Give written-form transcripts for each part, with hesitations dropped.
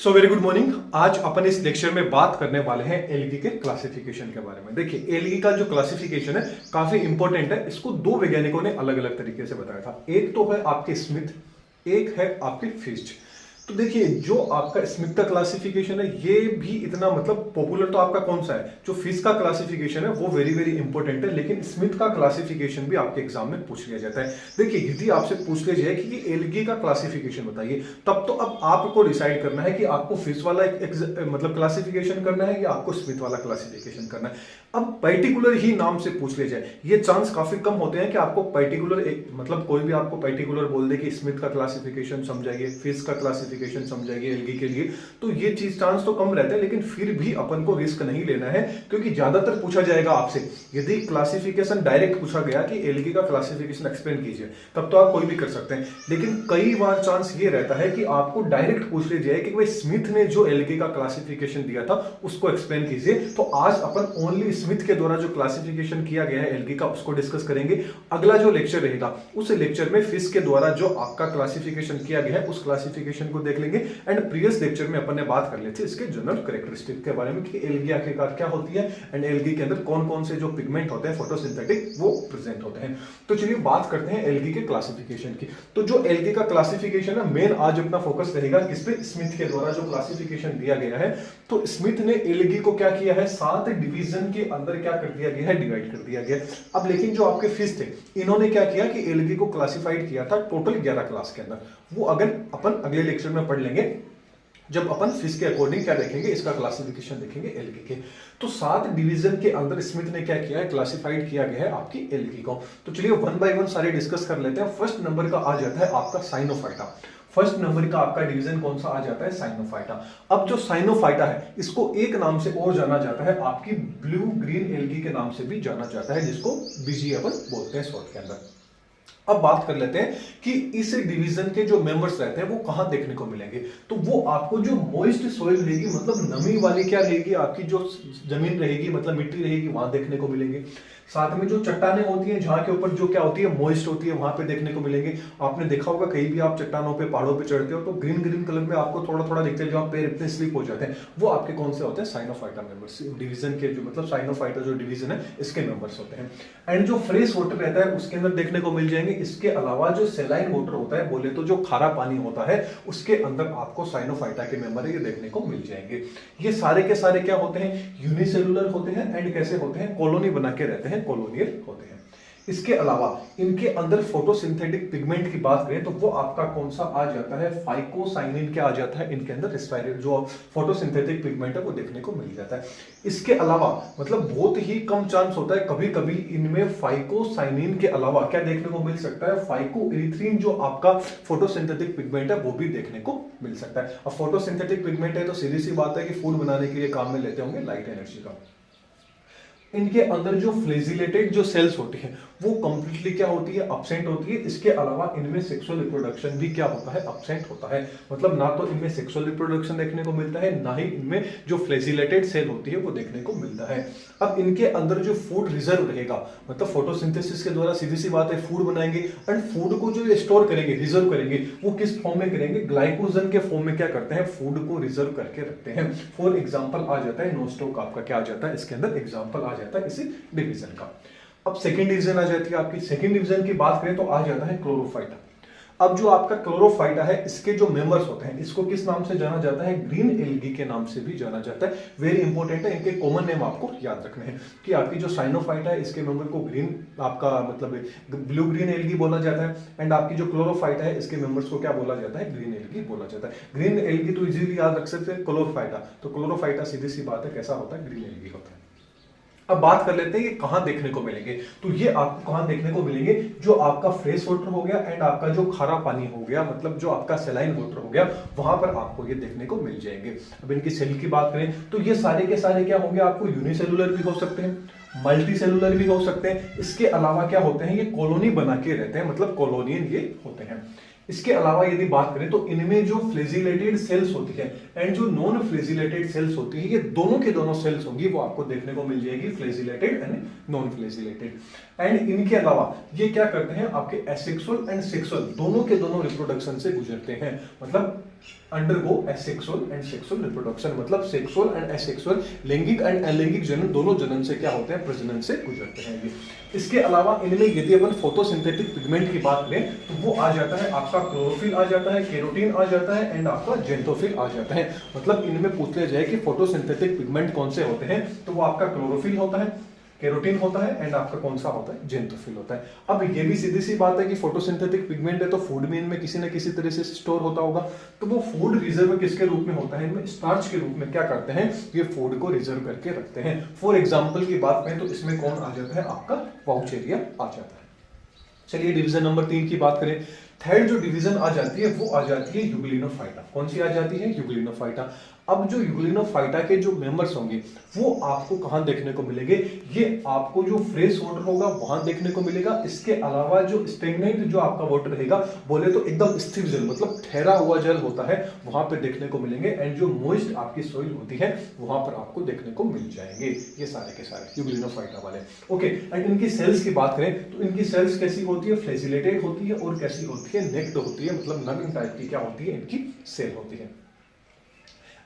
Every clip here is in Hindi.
So very good morning. आज अपन इस लेक्चर में बात करने वाले हैं एलगी के क्लासिफिकेशन के बारे में। देखिए, एलगी का जो क्लासिफिकेशन है काफी इंपॉर्टेंट है। इसको दो वैज्ञानिकों ने अलग अलग तरीके से बताया था। एक तो है आपके स्मिथ, एक है आपके फिस्ट। तो देखिए, जो आपका स्मिथ का क्लासिफिकेशन है ये भी इतना मतलब पॉपुलर तो आपका कौन सा है, जो फिश का क्लासिफिकेशन है वो वेरी वेरी इंपॉर्टेंट है, लेकिन स्मिथ का क्लासिफिकेशन भी आपके एग्जाम में पूछ लिया जाता है। देखिए, यदि आपसे पूछ लिया जाए कि एलगी का क्लासिफिकेशन बताइए, तब तो अब आपको डिसाइड करना है कि आपको फिश वाला मतलब क्लासिफिकेशन करना है या आपको स्मिथ वाला क्लासिफिकेशन करना है। अब पर्टिकुलर ही नाम से पूछ लिया जाए, ये चांस काफी कम होते हैं कि आपको पर्टिकुलर मतलब कोई भी आपको पर्टिकुलर बोल दे कि स्मिथ का क्लासिफिकेशन समझाइए, फिश का क्लासिफिकेशन समझाइए एलगी के लिए, तो ये चीज चांस तो कम रहता है। लेकिन फिर भी अपन को रिस्क नहीं लेना है, क्योंकि ज्यादातर पूछा जाएगा आपसे, यदि क्लासिफिकेशन डायरेक्ट पूछा गया कि एलगी का क्लासिफिकेशन एक्सप्लेन कीजिए, तब तो आप कोई भी कर सकते हैं। लेकिन कई बार चांस ये रहता है कि आपको डायरेक्ट पूछ लिया जाए कि भाई स्मिथ ने जो एलगी का क्लासिफिकेशन दिया था उसको एक्सप्लेन कीजिए। तो आज अपन ओनली स्मिथ के द्वारा जो क्लासिफिकेशन किया गया है एलगी का उसको डिस्कस करेंगे। अगला जो लेक्चर रहेगा उस लेक्चर में फिश के द्वारा जो आपका क्लासिफिकेशन किया गया है उस क्लासिफिकेशन को देख लेंगे। एंड प्रीवियस लेक्चर में अपन ने बात कर ली थी इसके जनरल कैरेक्टरिस्टिक के बारे में कि एलगी आखिरकार क्या होती है एंड एलगी के अंदर कौन कौन से जो पिगमेंट होते हैं फोटोसिंथेटिक वो प्रेजेंट होते हैं। तो चलिए बात करते हैं एलगी के क्लासिफिकेशन की। तो जो एलगी का क्लासिफिकेशन है, मेन आज अपना फोकस रहेगा किस पे, स्मिथ के द्वारा जो क्लासिफिकेशन दिया गया है। तो स्मिथ ने एलगी को क्या किया है, 7 डिवीजन के अंदर क्या कर दिया गया है, डिवाइड कर दिया गया। अब लेकिन जो आपके फिश थे, इन्होंने क्या किया कि एलगी को क्लासिफाइड किया था टोटल 11 क्लास के अंदर। वो अगर अपन अगले लेक्चर में पढ़ लेंगे, जब अपन फिश के अकॉर्डिंग क्या देखेंगे, इसका क्लासिफिकेशन देखेंगे एलगी के। तो 7 डिवीजन के अंदर स्मिथ ने क्या किया है, क्लासिफाइड किया गया है आपकी एलगी को। तो चलिए वन बाय वन सारे डिस्कस कर लेते हैं। फर्स्ट नंबर का आ जाता है आपका साइनोफाइटा। फर्स्ट नंबर का आपका डिवीजन कौन सा आ जाता है, साइनोफाइटा। अब जो साइनोफाइटा है इसको एक नाम से और जाना जाता है, आपकी ब्लू ग्रीन एलगी के नाम से भी जाना जाता है, जिसको बीजी अपन बोलते हैं शॉर्ट के अंदर। अब बात कर लेते हैं कि इस डिवीजन के जो मेंबर्स रहते हैं वो कहां देखने को मिलेंगे। तो वो आपको जो मॉइस्ट सॉइल रहेगी, मतलब नमी वाली क्या रहेगी, आपकी जो जमीन रहेगी, मतलब मिट्टी रहेगी, वहां देखने को मिलेंगे। साथ में जो चट्टानें होती हैं जहां के ऊपर जो क्या होती है, मॉइस्ट होती है, वहां पे देखने को मिलेंगे। आपने देखा होगा कहीं भी आप चट्टानों पे, पहाड़ों पे चढ़ते हो तो ग्रीन ग्रीन कलर में आपको थोड़ा थोड़ा दिखते हैं, जो आप पैर इतने स्लिप हो जाते हैं, वो आपके कौन से होते हैं, साइनोफाइटा मेंबर्स डिवीजन के, जो मतलब साइनोफाइटा जो डिवीजन है इसके मेंबर्स होते हैं। एंड जो फ्रेश वाटर रहता है उसके अंदर देखने को मिल जाएंगे। इसके अलावा जो सेलाइन वाटर होता है, बोले तो जो खारा पानी होता है, उसके अंदर आपको साइनोफाइटा के मेंबर है ये देखने को मिल जाएंगे। ये सारे के सारे क्या होते हैं, यूनिसेलुलर होते हैं एंड कैसे होते हैं, कॉलोनी बना के रहते हैं, कॉलोनियल होते हैं। इसके अलावा इनके अंदर फोटोसिंथेटिक पिगमेंट की बात करें तो वो आपका कौन सा आ जाता है, फाइकोसाइनिन क्या आ जाता है इनके अंदर, रेस्पिरेट जो फोटोसिंथेटिक पिगमेंट है वो देखने को मिल जाता है। इसके अलावा मतलब बहुत ही कम चांस होता है, कभी कभी इनमें फाइकोसाइनिन के अलावा क्या देखने को मिल सकता है, फाइकोइरिथ्रिन जो आपका फोटोसिंथेटिक पिगमेंट है वो भी देखने को मिल सकता है। अब फोटोसिंथेटिक पिगमेंट है तो सीधी सी बात है कि फूड बनाने के लिए काम में लेते होंगे लाइट एनर्जी का। इनके अंदर जो फ्लेजिलेटेड जो सेल्स होती हैं वो कंप्लीटली क्या होती है, एब्सेंट होती है। इसके अलावा इनमें सेक्सुअल रिप्रोडक्शन भी क्या होता है, एब्सेंट होता है। मतलब ना तो इनमें सेक्सुअल रिप्रोडक्शन देखने को मिलता है, ना ही इनमें जो फ्लेजिलेटेड सेल होती है वो देखने को मिलता है। अब इनके अंदर जो फूड रिजर्व रहेगा, मतलब फोटोसिंथेसिस के द्वारा सीधी सी बात है फूड बनाएंगे एंड फूड को जो स्टोर करेंगे, रिजर्व करेंगे, वो किस फॉर्म में करेंगे, ग्लाइकोजन के फॉर्म में क्या करते हैं, फूड को रिजर्व करके रखते हैं। फॉर एग्जाम्पल आ जाता है नोस्टॉक, आपका क्या आ जाता है इसके अंदर एग्जाम्पल आ जाता है इसी डिवीजन का। अब सेकंड डिवीजन आ जाती है आपकी। सेकंड डिवीजन की बात करें तो आ जाता है क्लोरोफाइटा। अब जो आपका क्लोरोफाइटा है इसके जो मेंबर्स होते हैं इसको किस नाम से जाना जाता है, ग्रीन एल्गी के नाम से भी जाना जाता है। वेरी इंपॉर्टेंट है, इनके कॉमन नेम आपको याद रखने हैं कि आपकी जो साइनोफाइटा है इसके मेंबर को ग्रीन आपका मतलब ब्लू ग्रीन एल्गी बोला जाता है एंड आपकी जो क्लोरोफाइटा है इसके मेंबर्स को क्या बोला जाता है, ग्रीन एल्गी बोला जाता है। ग्रीन एल्गी तो इजीली याद रख सकते हैं, क्लोरोफाइटा तो क्लोरोफाइटा सीधी सी बात है कैसा होता है, ग्रीन एल्गी होता है। अब बात कर लेते हैं ये कहां देखने को मिलेंगे। तो ये आपको कहां देखने को मिलेंगे, जो आपका फ्रेश वाटर हो गया एंड आपका जो खारा पानी हो गया, मतलब जो आपका सेलाइन वाटर हो गया, वहां पर आपको ये देखने को मिल जाएंगे। अब इनकी सेल की बात करें तो ये सारे के सारे क्या होंगे, आपको यूनिसेलुलर भी हो सकते हैं, मल्टी सेलुलर भी हो सकते हैं। इसके अलावा क्या होते हैं, ये कॉलोनी बना के रहते हैं, मतलब कॉलोनियन ये होते हैं। इसके अलावा यदि बात करें तो इनमें जो फ्लेजिलेटेड सेल्स होती है एंड जो नॉन फ्लेजिलेटेड सेल्स होती है, ये दोनों के दोनों सेल्स होंगी, वो आपको देखने को मिल जाएगी, flagellated and non flagellated. And इनके अलावा ये क्या करते हैं, आपके एसेक्सुअल एंड सेक्सुअल दोनों के दोनों रिप्रोडक्शन से गुजरते हैं। मतलब undergo asexual and sexual reproduction, मतलब सेक्सुअल एंड एसेक्सुअल, लैंगिक एंड अलैंगिक जनन, दोनों जनन से क्या होते हैं, प्रजनन से गुजरते हैं ये। इसके अलावा इनमें यदि अपन फोटोसिंथेटिक पिगमेंट की बात करें तो वो आ जाता है आपका क्लोरोफिल आ जाता है, केरोटीन आ जाता है एंड आपका जेंथोफिल आ जाता है। मतलब इनमें पूछ लिया जाए कि फोटोसिंथेटिक पिगमेंट कौन से होते हैं, तो वो आपका क्लोरोफिल होता है, केरोटीन होता है एंड आपका कौन सा होता है, जेंथोफिल होता है। अब ये भी सीधी सी बात है कि फोटोसिंथेटिक पिगमेंट है तो फूड में इनमें किसी न किसी तरह से स्टोर होता होगा, तो वो फूड रिजर्व किसके रूप में होता है, इनमें स्टार्च के रूप में क्या करते हैं, ये फूड को रिजर्व करके रखते हैं। फॉर एग्जाम्पल की बात करें तो इसमें कौन आ जाता है, आपका पाउचेरिया आ जाता है। चलिए डिवीजन नंबर 3 की बात करें। थर्ड जो डिवीजन आ जाती है वो आ जाती है यूग्लिनोफाइटा। कौन सी आ जाती है, यूग्लिनोफाइटा। अब जो यूग्लिनोफाइटा के जो मेंबर्स होंगे वो आपको कहां देखने को मिलेंगे, ये आपको जो फ्रेश वाटर होगा वहां देखने को मिलेगा। इसके अलावा जो स्टेगनेंट जो आपका वाटर रहेगा, बोले तो एकदम स्थिर जल, मतलब ठहरा हुआ जल होता है, वहां पे देखने को मिलेंगे। एंड जो मॉइस्ट आपकी सॉइल होती है वहां पर आपको देखने को मिल जाएंगे ये सारे के सारे यूग्लिनोफाइटा वाले। ओके, एंड इनकी सेल्स की बात करें तो इनकी सेल्स कैसी होती है, फ्लैजिलेटेड होती है और कैसी होती है, नेक्ड होती है, मतलब नगिंग टाइप की क्या होती है, इनकी सेल होती है।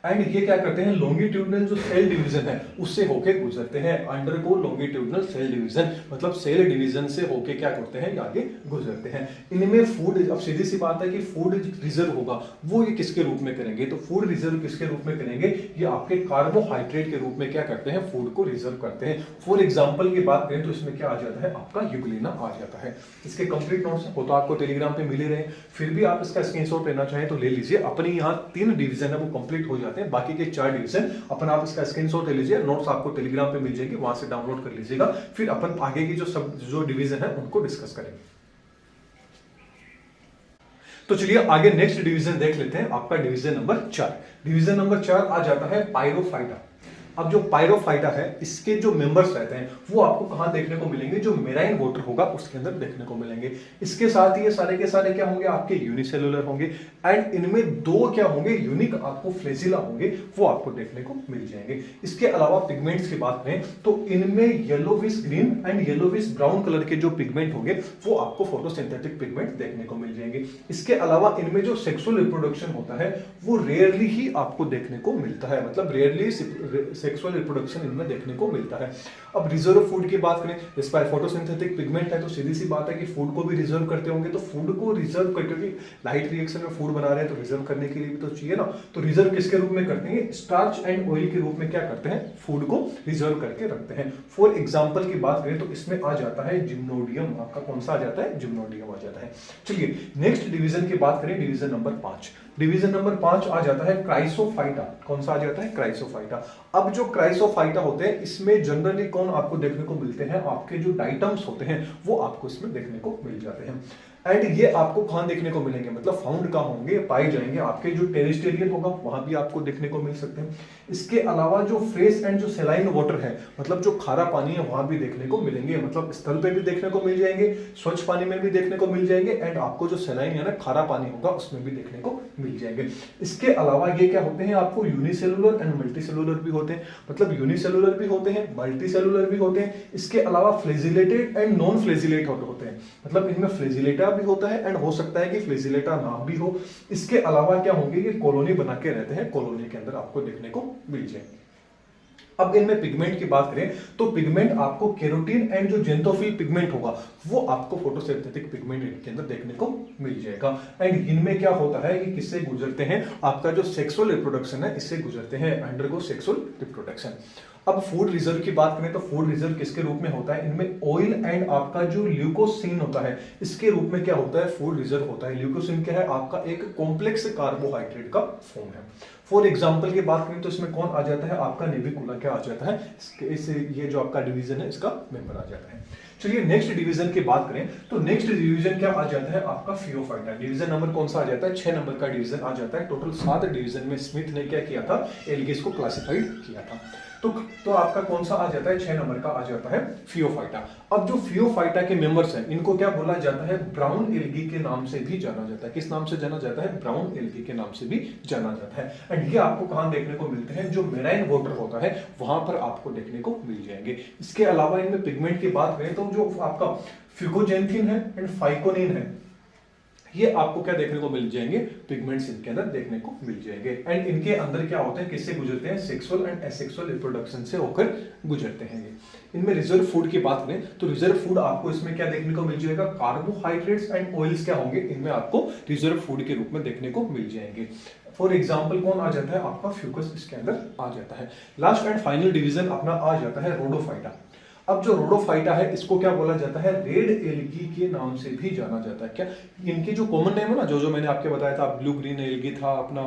एंड ये क्या करते हैं, लॉन्गिट्यूडनल जो सेल डिवीजन है उससे होके गुजरते हैं, अंडरगो लॉन्गिट्यूडनल सेल डिवीजन, मतलब सेल डिवीजन से होके क्या करते हैं, आगे गुजरते हैं। इनमें फूड, अब सीधी सी बात है कि फूड रिजर्व होगा वो ये किसके रूप में करेंगे, तो फूड रिजर्व किसके रूप में करेंगे, ये आपके कार्बोहाइड्रेट के रूप में क्या करते हैं, फूड को रिजर्व करते हैं। फॉर एग्जाम्पल की बात करें तो इसमें क्या आ जाता है, आपका यूग्लिना आ जाता है। इसके कंप्लीट नोट्स वो तो आपको टेलीग्राम पे मिले रहे, फिर भी आप इसका स्क्रीनशॉट लेना चाहें तो ले लीजिए। अपनी यहाँ 3 डिवीजन है वो कंप्लीट हो जाते हैं, बाकी के 4 डिवीजन अपन आप इसका स्क्रीनशॉट ले लीजिए, नोट्स आपको टेलीग्राम पे मिल जाएंगे, वहां से डाउनलोड कर लीजिएगा। फिर अपन आगे की जो डिवीजन है उनको डिस्कस करेंगे। तो चलिए आगे नेक्स्ट डिवीजन देख लेते हैं, आपका डिवीजन नंबर 4। डिवीजन नंबर 4 आ जाता है पायरोफाइटा। अब जो पायरोफाइटा है इसके जो मेंबर्स रहते हैं वो आपको कहां देखने को मिलेंगे, जो मेराइन वाटर होगा उसके अंदर देखने को मिलेंगे। इसके साथ ही ये सारे के सारे क्या होंगे, आपके यूनिसेलुलर होंगे। एंड इनमें 2 क्या होंगे, यूनिक आपको फ्लैजिला होंगे, वो आपको देखने को मिल जाएंगे। इसके अलावा पिगमेंट्स की बात करें तो इनमें yellowish green and yellowish brown colour के जो पिगमेंट होंगे वो आपको फोटोसिंथेटिक पिगमेंट देखने को मिल जाएंगे। इसके अलावा इनमें जो सेक्सुअल रिप्रोडक्शन होता है वो रेयरली ही आपको देखने को मिलता है, मतलब रेयरली सेक्सुअल रिप्रोडक्शन इनमें देखने को मिलता है। अब रिजर्व फूड की बात करें, इस पर फोटोसिंथेटिक पिगमेंट है तो सीधी सी बात है कि फूड को भी रिजर्व करते होंगे, तो फूड को रिजर्व करके लाइट रिएक्शन में फूड बना रहे हैं तो रिजर्व करने के लिए भी तो चाहिए ना, तो रिजर्व किसके रूप में करते हैं, स्टार्च एंड ऑयल के रूप में क्या करते हैं, फूड को रिजर्व करके रखते हैं। फॉर एग्जाम्पल की बात करें तो इसमें आ जाता है जिम्नोडियम, आपका कौन सा आ जाता है, जिम्नोडियम आ जाता है। चलिए नेक्स्ट डिवीजन की बात करें, डिवीजन नंबर 5। डिवीजन नंबर 5 आ जाता है क्राइसोफाइटा। कौन सा आ जाता है, क्राइसोफाइटा। अब जो क्राइसोफाइटा होते हैं इसमें जनरली कौन आपको देखने को मिलते हैं, आपके जो डाइटम्स होते हैं वो आपको इसमें देखने को मिल जाते हैं। एंड ये आपको कहां देखने को मिलेंगे, मतलब फाउंड कहां होंगे, पाए जाएंगे आपके जो टेरिस्टेरियन होगा वहां भी आपको देखने को मिल सकते हैं। इसके अलावा जो फ्रेश एंड जो सेलाइन वाटर है, मतलब जो खारा पानी है वहां भी देखने को मिलेंगे, मतलब स्थल पे भी देखने को मिल जाएंगे, स्वच्छ पानी में भी देखने को मिल जाएंगे एंड आपको जो सेलाइन है ना खारा पानी होगा उसमें भी देखने को मिल जाएंगे। इसके अलावा ये क्या होते हैं, आपको यूनिसेलुलर एंड मल्टीसेलुलर भी होते हैं, मतलब यूनिसेलुलर भी होते हैं, मल्टीसेलुलर भी होते हैं। इसके अलावा फ्लैजिलेटेड एंड नॉन फ्लैजिलेट होते हैं, मतलब इनमें फ्लैजिलेटा भी होता है एंड हो सकता है कि फ्लैजिलेटा ना भी हो। इसके अलावा क्या होंगे, ये कॉलोनी बना के रहते हैं, कॉलोनी के अंदर आपको देखने को मिल जाएंगे। अब इनमें पिगमेंट की बात करें तो पिगमेंट आपको केरोटीन एंड जो जेंथोफिल पिगमेंट होगा वो आपको फोटोसिंथेटिक पिगमेंट इनके अंदर देखने को मिल जाएगा। एंड इनमें क्या होता है कि किससे गुजरते हैं, आपका जो सेक्सुअल रिप्रोडक्शन है इससे गुजरते हैं, अंडरगो सेक्सुअल रिप्रोडक्शन। अब फूड रिजर्व की बात करें तो फूड रिजर्व किसके रूप में होता है, इनमें ऑयल एंड आपका जो ल्यूकोसिन होता है इसके रूप में क्या होता है, फूड रिजर्व होता है। ल्यूकोसिन क्या है, आपका एक कॉम्प्लेक्स कार्बोहाइड्रेट का फॉर्म है। फॉर एग्जाम्पल की बात करें तो इसमें कौन आ जाता है, आपका नेविकुला क्या आ जाता है, ये जो आपका डिवीजन है इसका मेंबर आ जाता है। चलिए नेक्स्ट डिवीजन की बात करें तो नेक्स्ट डिवीजन क्या आ जाता है, आपका फियोफाइटा। डिवीजन नंबर कौन सा आ जाता है, 6 नंबर का डिवीजन आ जाता है। टोटल 7 डिवीजन में स्मिथ ने क्या किया था, एल्गीज को क्लासिफाइड किया था। तो आपका कौन सा आ जाता है, 6 नंबर का आ जाता है फियोफाइटा। अब जो फियोफाइटा के मेंबर्स हैं इनको क्या बोला जाता है, ब्राउन एल्गी के नाम से भी जाना जाता है। किस नाम से जाना जाता है, ब्राउन एल्गी के नाम से भी जाना जाता है। एंड ये आपको कहां देखने को मिलते हैं, जो मेराइन वाटर होता है वहां पर आपको देखने को मिल जाएंगे। इसके अलावा इनमें पिगमेंट की बात करें तो जो आपका फिकोजेंथिन है एंड फाइकोनिन है, ये आपको क्या देखने को मिल जाएंगे, पिगमेंट्स इनके अंदर देखने को मिल जाएंगे। एंड इनके अंदर क्या होते हैं, किससे गुजरते हैं, सेक्सुअल एंड एसेक्सुअल रिप्रोडक्शन से होकर गुजरते हैं। इनमें रिजर्व फूड की बात करें तो रिजर्व फूड आपको इसमें क्या देखने को मिल जाएगा, कार्बोहाइड्रेट्स एंड ऑयल्स क्या होंगे, इनमें आपको रिजर्व फूड के रूप में देखने को मिल जाएंगे। फॉर एग्जाम्पल कौन आ जाता है, आपका फ्यूकस इसके अंदर आ जाता है। लास्ट एंड फाइनल डिवीजन अपना आ जाता है रोडोफाइटा। अब जो रोडोफाइटा है इसको क्या बोला जाता है, रेड एल्गी के नाम से भी जाना जाता है। क्या इनके जो कॉमन नेम है ना, जो मैंने आपके बताया था, ब्लू ग्रीन एल्गी था अपना,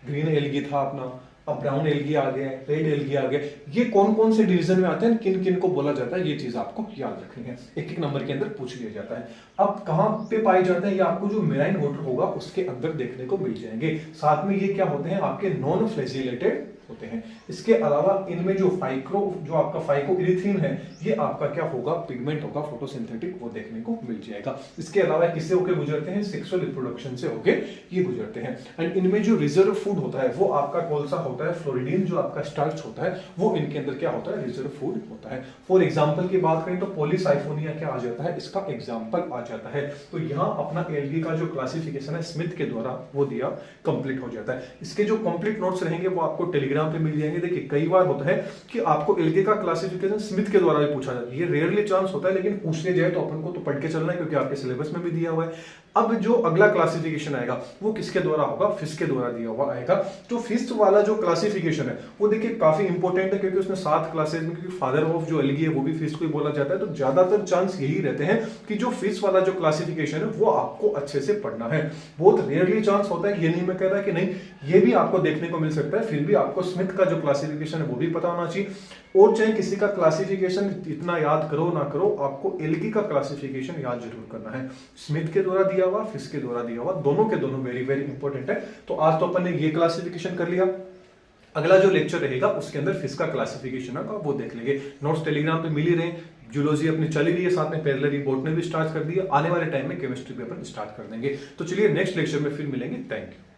ग्रीन एल्गी था अपना, अब ब्राउन एल्गी आ गया, रेड एल्गी आ गया, ये कौन कौन से डिवीजन में आते हैं, किन किन को बोला जाता है, ये चीज आपको याद रखनी है। एक एक नंबर के अंदर पूछ लिया जाता है। अब कहां पे पाए जाते हैं, ये आपको जो मेराइन वाटर होगा उसके अंदर देखने को मिल जाएंगे। साथ में ये क्या होते हैं, आपके नॉन फ्लैजिलेटेड होते हैं। इसके अलावा इनमें जो आपका फाइकोइरिथ्रिन है, ये आपका क्या होगा, पिगमेंट होगा फोटोसिंथेटिक, वो देखने को मिल जाएगा। इसके अलावा किससे होकर गुजरते हैं, सेक्सुअल रिप्रोडक्शन से होके ये गुजरते हैं। एंड इनमें जो रिजर्व फूड होता है वो आपका कौन सा होता है, फ्लोरिडीन, जो आपका स्टार्च होता है, वो इनके अंदर क्या होता है, रिजर्व फूड होता है। फॉर एग्जाम्पल की बात करें तो पॉलीसाइफोनिया क्या आ जाता है, इसका एग्जाम्पल आ जाता है। तो यहाँ अपना एल्गी का जो क्लासिफिकेशन है स्मिथ के द्वारा वो दिया कंप्लीट हो जाता है। इसके जो कंप्लीट नोट्स रहेंगे वो आपको टेलीग्राम पे मिल जाएंगे। देखिए कई बार होता है कि आपको एल्गी का क्लासिफिकेशन स्मिथ के द्वारा भी पूछा जाता है, ये रेयरली चांस होता है, लेकिन पूछने जाए तो अपन को तो पढ़ के चलना है क्योंकि आपके सिलेबस में भी दिया हुआ है। अब जो अगला क्लासिफिकेशन आएगा वो किसके द्वारा होगा, फिश के द्वारा दिया हुआ आएगा। तो फिश वाला जो क्लासिफिकेशन है वो देखिए काफी इंपॉर्टेंट है, क्योंकि उसमें 7 क्लासेस में, क्योंकि फादर ऑफ जो एल्गी है वो भी फिश को ही बोला जाता है। तो ज्यादातर चांस यही रहते हैं कि जो फिश वाला जो क्लासिफिकेशन है वो आपको अच्छे से पढ़ना है। बहुत रेयरली चांस होता है, ये नहीं मैं कह रहा कि नहीं, ये भी आपको देखने को मिल सकता है, फिर भी आपको स्मिथ का जो क्लासिफिकेशन है वो भी पता होना चाहिए। और चाहे किसी का क्लासिफिकेशन इतना याद करो ना करो, आपको एल्गी का क्लासिफिकेशन याद जरूर करना है। स्मिथ के द्वारा दिया हुआ, फिश के द्वारा दिया हुआ, दोनों के दोनों वेरी वेरी इंपॉर्टेंट है। तो आज तो अपन ने ये क्लासिफिकेशन कर लिया। अगला जो लेक्चर रहेगा उसके अंदर फिश का क्लासिफिकेशन होगा, वो देख लेंगे। नोट्स टेलीग्राम पे मिल ही रहे, जूलॉजी अपनी चली रही है, साथ में पैरेलल बॉटनी भी स्टार्ट कर दिया। आने वाले टाइम में केमिस्ट्री पे अपन स्टार्ट कर देंगे। तो चलिए नेक्स्ट लेक्चर में फिर मिलेंगे। Thank you.